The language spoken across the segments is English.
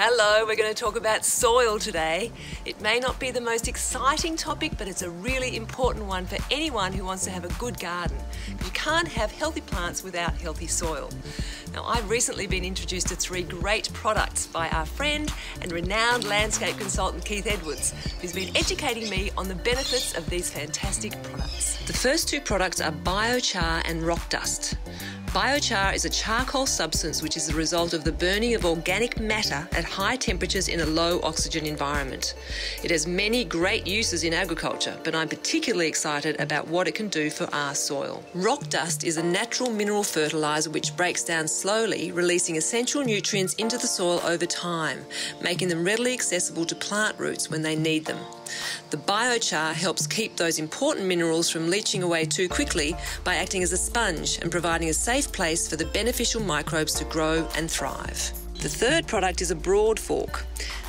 Hello, we're going to talk about soil today. It may not be the most exciting topic, but it's a really important one for anyone who wants to have a good garden. You can't have healthy plants without healthy soil. Now, I've recently been introduced to 3 great products by our friend and renowned landscape consultant Keith Edwards, who's been educating me on the benefits of these fantastic products. The first 2 products are Biochar and Rockdust. Biochar is a charcoal substance which is the result of the burning of organic matter at high temperatures in a low oxygen environment. It has many great uses in agriculture, but I'm particularly excited about what it can do for our soil. Rockdust is a natural mineral fertiliser which breaks down slowly, releasing essential nutrients into the soil over time, making them readily accessible to plant roots when they need them. The biochar helps keep those important minerals from leaching away too quickly by acting as a sponge and providing a safe place for the beneficial microbes to grow and thrive. The third product is a broad fork.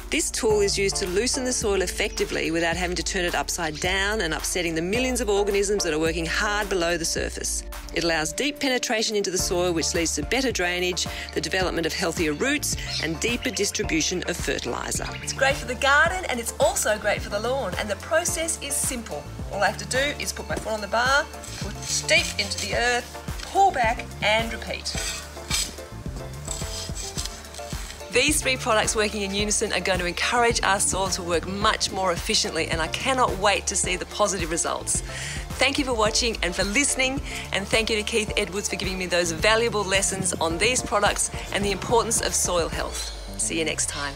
This tool is used to loosen the soil effectively without having to turn it upside down and upsetting the millions of organisms that are working hard below the surface. It allows deep penetration into the soil, which leads to better drainage, the development of healthier roots, and deeper distribution of fertiliser. It's great for the garden and it's also great for the lawn, and the process is simple. All I have to do is put my foot on the bar, put deep into the earth, pull back and repeat. These 3 products working in unison are going to encourage our soil to work much more efficiently, and I cannot wait to see the positive results. Thank you for watching and for listening, and thank you to Keith Edwards for giving me those valuable lessons on these products and the importance of soil health. See you next time.